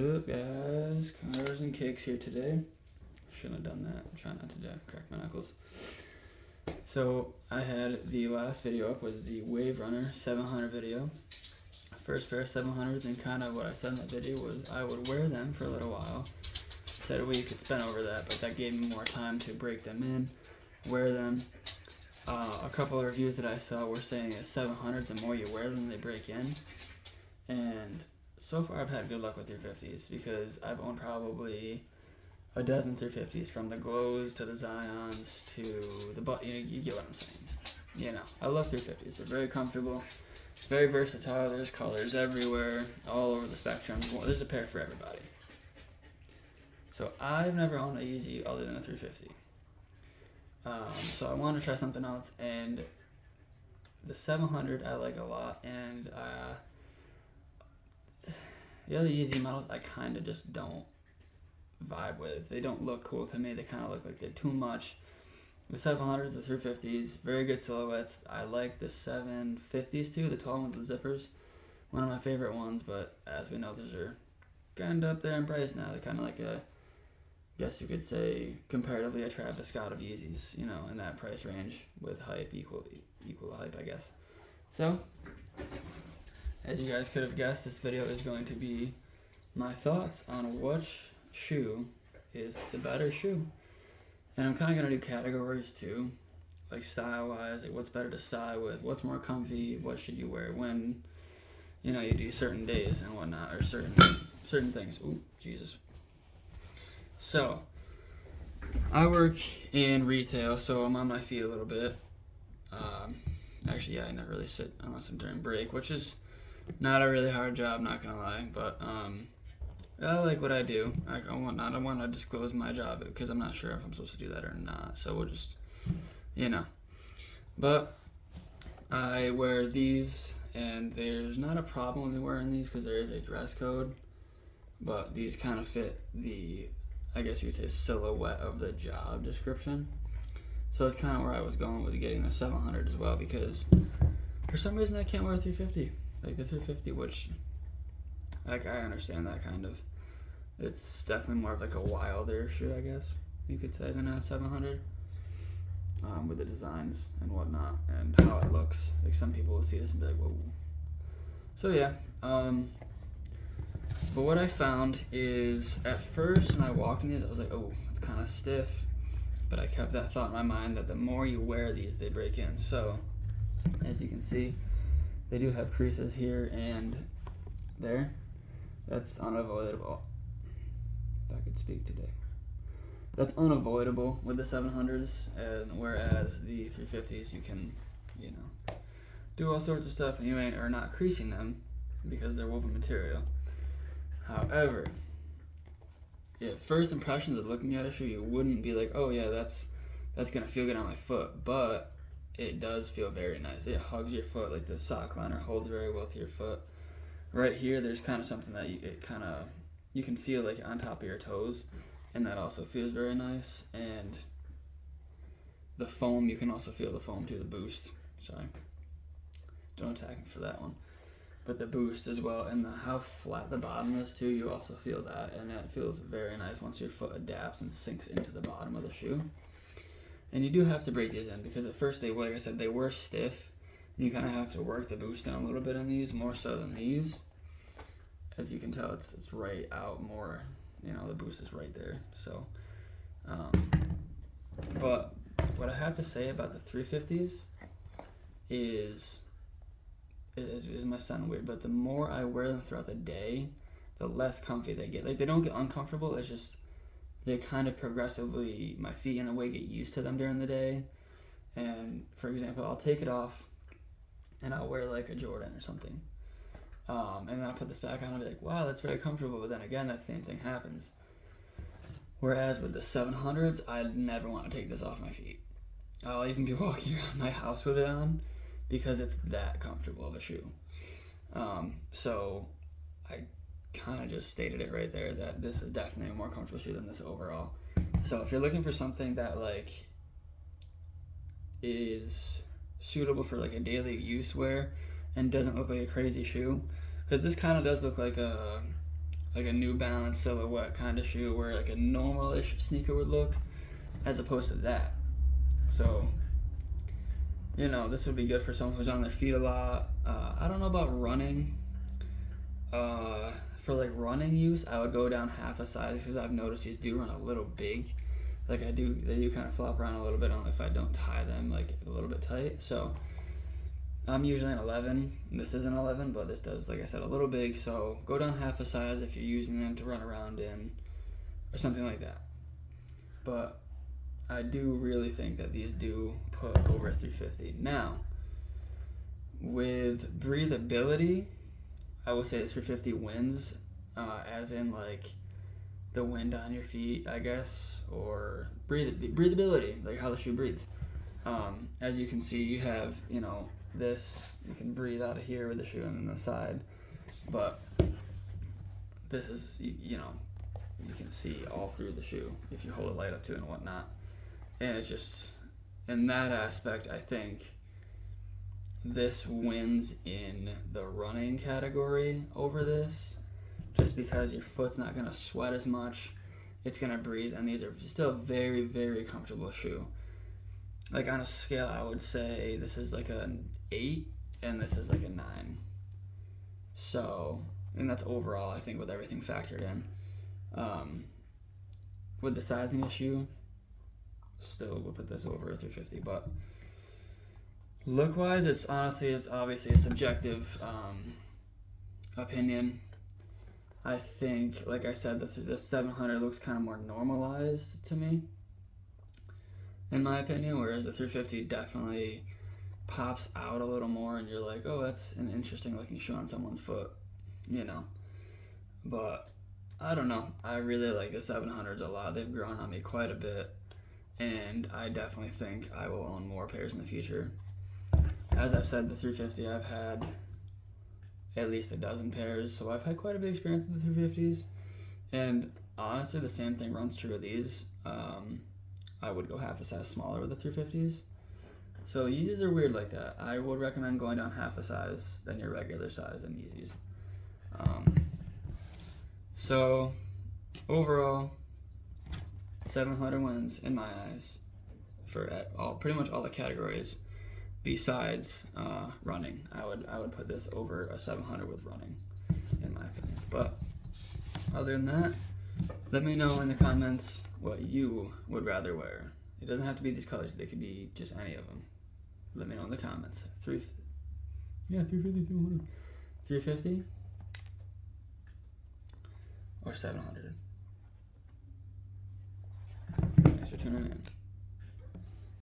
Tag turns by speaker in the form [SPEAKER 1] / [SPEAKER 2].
[SPEAKER 1] What's up, guys? Cars and Cakes here today. Shouldn't have done that. I'm trying not to crack my knuckles. So I had the last video up was the Wave Runner 700 video. First pair of 700s, and kind of what I said in that video was I would wear them for a little while. Said a week, it's been over that, but that gave me more time to break them in, wear them. A couple of reviews that I saw were saying that 700s, the more you wear them, they break in. And so far I've had good luck with 350s because I've owned probably a dozen 350s, from the Glows to the Zions to the you get what I'm saying. You know, I love 350s. They're very comfortable, very versatile. There's colors everywhere, all over the spectrum. There's a pair for everybody. So I've never owned a Yeezy other than a 350. So I wanted to try something else, and the 700 I like a lot, and the other Yeezy models I kind of just don't vibe with. They don't look cool to me. They kind of look like they're too much. The 700s, the 350s, very good silhouettes. I like the 750s too, the tall ones with zippers. One of my favorite ones, but as we know, those are kind of up there in price now. They're kind of like a, guess you could say, comparatively a Travis Scott of Yeezys, you know, in that price range with hype, equal hype, I guess. So, as you guys could have guessed, this video is going to be my thoughts on which shoe is the better shoe. And I'm kind of going to do categories too, like style-wise, like what's better to style with, what's more comfy, what should you wear when, you know, you do certain days and whatnot, or certain things. Ooh, Jesus. So, I work in retail, so I'm on my feet a little bit. Actually, yeah, I never really sit unless I'm during break, which is not a really hard job, not gonna lie, but I like what I do. I don't want to disclose my job because I'm not sure if I'm supposed to do that or not, so we'll just, you know. But I wear these, and there's not a problem with me wearing these because there is a dress code, but these kind of fit the, I guess you would say, silhouette of the job description. So it's kind of where I was going with getting the 700 as well, because for some reason I can't wear a 350. Like the 350, which, like, I understand that kind of. It's definitely more of like a wilder shoe, I guess you could say, than a 700. With the designs and whatnot and how it looks. Like, some people will see this and be like, whoa. So yeah. But what I found is, at first when I walked in these, I was like, oh, it's kind of stiff. But I kept that thought in my mind that the more you wear these, they break in. So, as you can see, they do have creases here and there. That's unavoidable. If I could speak today. That's unavoidable with the 700s, and whereas the 350s, you can, you know, do all sorts of stuff and you are not creasing them because they're woven material. However, first impressions of looking at a shoe, you wouldn't be like, oh yeah, that's gonna feel good on my foot, but it does feel very nice. It hugs your foot, like the sock liner holds very well to your foot. Right here, there's kind of something that you can feel like on top of your toes, and that also feels very nice. And the foam, you can also feel the foam too, the boost. Sorry, don't attack me for that one. But the boost as well, and how flat the bottom is too, you also feel that, and it feels very nice once your foot adapts and sinks into the bottom of the shoe. And you do have to break these in, because at first like I said, they were stiff. You kind of have to work the boost in a little bit on these, more so than these. As you can tell, it's right out more, you know, the boost is right there. So, but what I have to say about the 350s is my sound weird, but the more I wear them throughout the day, the less comfy they get. Like, they don't get uncomfortable, it's just they kind of progressively, my feet in a way get used to them during the day. And for example, I'll take it off and I'll wear like a Jordan or something, and then I'll put this back on and be like, wow, that's very comfortable. But then again, that same thing happens. Whereas with the 700s, I'd never want to take this off my feet. I'll even be walking around my house with it on because it's that comfortable of a shoe. So I kind of just stated it right there that this is definitely a more comfortable shoe than this overall. So if you're looking for something that like is suitable for like a daily use wear and doesn't look like a crazy shoe, because this kind of does look like a like a New Balance silhouette kind of shoe where like a normal-ish sneaker would look, as opposed to that. So, you know, this would be good for someone who's on their feet a lot. I don't know about running. For like running use, I would go down half a size because I've noticed these do run a little big. Like they do kind of flop around a little bit on if I don't tie them like a little bit tight. So I'm usually an 11. This is an 11, but this does, like I said, a little big. So go down half a size if you're using them to run around in or something like that. But I do really think that these do put over a 350. Now, with breathability, I will say the 350 wins, as in like the wind on your feet, I guess, or breathability, like how the shoe breathes. As you can see, you have, you know, this, you can breathe out of here with the shoe and then the side, but this is, you know, you can see all through the shoe if you hold it light up to it and whatnot. And it's just, in that aspect, I think this wins in the running category over this, just because your foot's not going to sweat as much, it's going to breathe, and these are still a very, very comfortable shoe. Like on a scale, I would say this is like an 8 and this is like a 9. So, and that's overall, I think, with everything factored in. With the sizing issue, still we'll put this over a 350, but look wise, it's obviously a subjective opinion. I think, like I said, the 700 looks kind of more normalized to me, in my opinion, whereas the 350 definitely pops out a little more, and you're like, oh, that's an interesting looking shoe on someone's foot, you know. But I don't know. I really like the 700s a lot. They've grown on me quite a bit, and I definitely think I will own more pairs in the future. As I've said, the 350, I've had at least a dozen pairs, so I've had quite a big experience with the 350s. And honestly, the same thing runs true of these. I would go half a size smaller with the 350s. So Yeezys are weird like that. I would recommend going down half a size than your regular size in Yeezys. So overall, 700 wins in my eyes for pretty much all the categories. Besides running, I would put this over a 700 with running, in my opinion. But other than that, let me know in the comments what you would rather wear. It doesn't have to be these colors; they could be just any of them. Let me know in the comments. 350, 200, 350, or 700. Thanks for tuning in.